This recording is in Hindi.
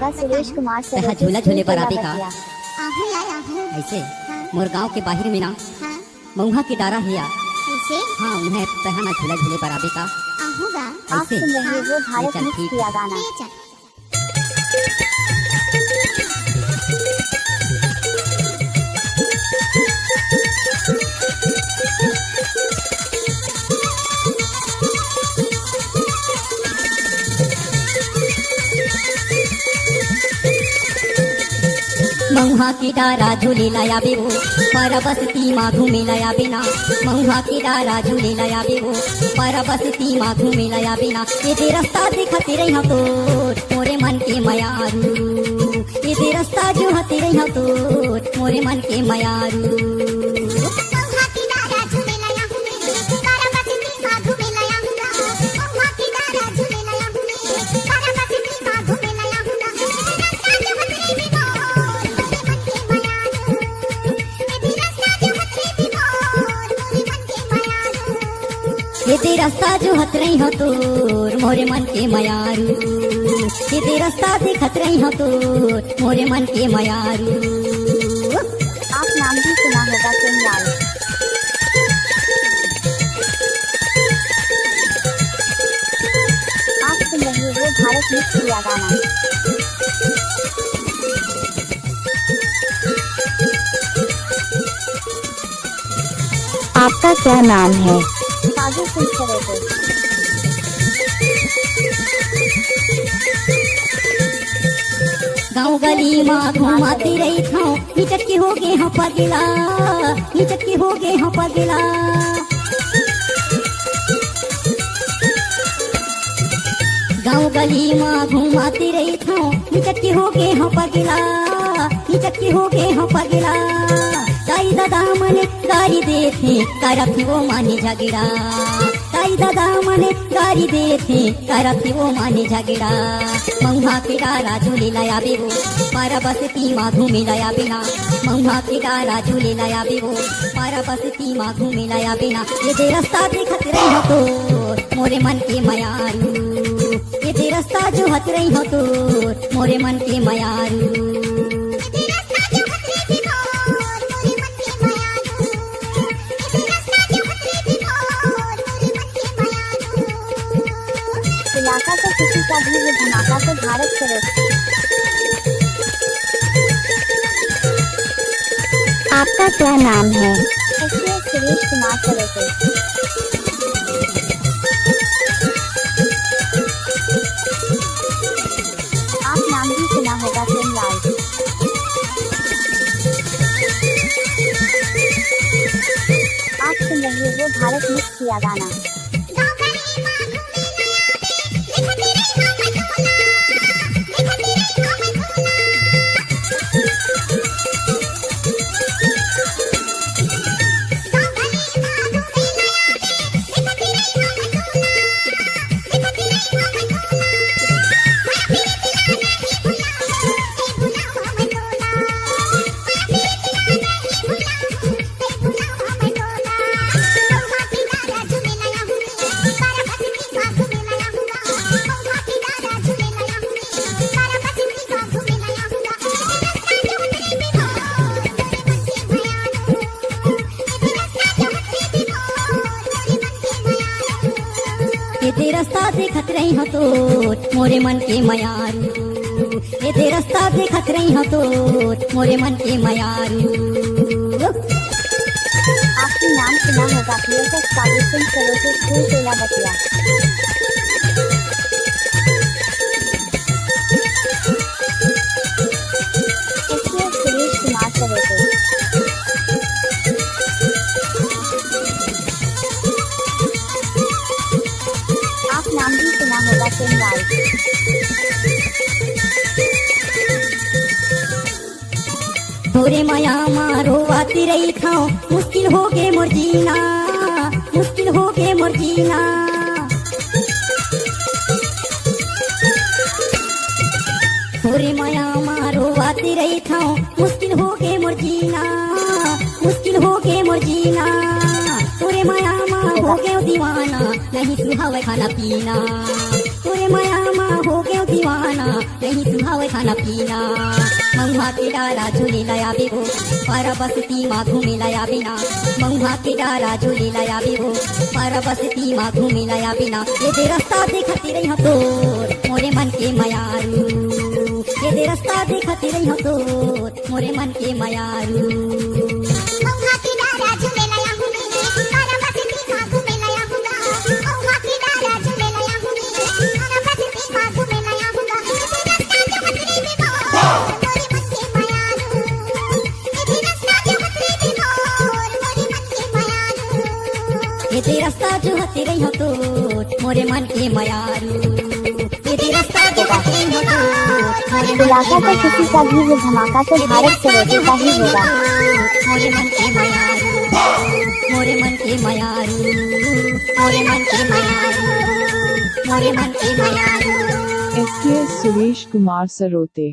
होगा सुरेश कुमार से तहा झूला झूले पर आबे का आहू यार आहू। ऐसे हाँ। मोर गांव के बाहर में ना हाँ। मऊहा के डारा हिया। कैसे? हाँ उन्हें तहा ना झूला झूले पर आबे का आहूगा। आप ऐसे सुन रहे हो भारत चल मिक्स ठीक किया गाना। ले चल। मऊहा की डारा झूले लाया बेवो पर बसती माँ घूमे लाया बिना। मऊहा की डारा झूले लाया बेवो पर बसती माँ घूमे लाया बिना। ये दे रास्ता दिखते रही हो तो मोरे मन के मयारू। ये दे रास्ता जो हते रही हो तो मोरे मन के मयारू। मऊहा की डारा झूले लाया हूँ मैं, तारा बसती माँ घूमे लाया हूँ ना। मऊहा की डारा झूले लाया हूँ मैं, तारा बसती माँ घूमे लाया हूँ ना। रास्ता जो हथरे भी मोर, मोरे मन के मयारू। ये रास्ता जो हथरे भी मोर, मोरे मन के मयारू। ये दे रास्ता जो हत रही हो तोर मोरे मन के मयारू। ये दे रास्ता दिखत रही हो तोर मोरे मन के मयारू। आप नाम भी सुना होगा सिंगाल। आप सुन रहे हो भारत मिक्स किया गाना। आपका क्या नाम है? साजू सिंह सरेते। गाँव गली माँ घुमाती रही था हिचक के हो गए हाँ पगला। हिचक के हो गए हाँ पगला। गाँव गली माँ घुमाती रही था हिचक के हो गए हाँ पगला। हिचक के हो गए हाँ पगला। ताई दादा मने गाड़ी देथे करत वो माने झगड़ा। ताई दादा मने गाड़ी देथे करत वो माने झगड़ा। मऊहा के डारा झूले लाया बेवो पारा बसती माँ घूमे लाया बिना। मऊहा के डारा झूले लाया बेवो पारा बसती माँ घूमे लाया बिना। ये दे रास्ता दिखत रही हो तो मोरे मन के मयारू। ये दे रास्ता जो हत रही हो तो मोरे मन के मयारू। इलाका से किसी का भी ये धमाका तो भारत करो। आपका क्या नाम है? इसलिए सुरेश कुमार सरेते। आप नाम भी सुना होगा सिंगाल। आप सुन रहे हो भारत मिक्स किया गाना। ये दे रास्ता देखत रही हो तो मोरे मन के मयारू। ये दे रास्ता देखत रही हो तो मोरे मन के मयारू। आपके नाम सुना होगा प्रियंका साजू सिंह सरोते स्कूल टोला बतिया। इसलिए सुरेश कुमार सरोते। आप नाम भी सुना होगा सिंगाल। तोरे माया मारो आती रही था मुश्किल हो गे मोर जीना। मुश्किल हो गे मोर जीना। तोरे माया मारो आती रही था मुश्किल हो गे मोर जीना। मुश्किल हो गे मोर जीना। तोरे माया माँ हो गए दीवाना नहीं सुहावे खाना पीना। तोरे माया माँ हो गए दीवाना रही सुहावे खाना पीना मऊहा के डारा झूले लया बेबो पारा बसती माँ घूमे लया बिना मऊहा के डारा झूले लया बेबो पारा बसती माँ घूमे लया बिना ये दे रास्ता देखती रही हो तो मोरे मन के मयारू ये दे रास्ता देखती रही हो तो मोरे मन के मयारू मऊहा की डारा झूले लया हूँ मैं पारा बसती माँ घूमे लया हूँगा मऊहा की डारा झूले लया हूँ मैं पारा बसती माँ घूमे लया हूँगा ये दे रास्ता जो हंसती रही हो तो मोरे मन के मयारू ये दे रास्ता जो हंसती रही हो तो मोरे मन के इलाका तो किसी का भी वो धमाका तो भारत से रोजे का ही होगा। मोरे मन के मयारू मोरे मन के मयारू मोरे मन के मयारू मोरे मन के मयारू SKS सुरेश कुमार सरोते।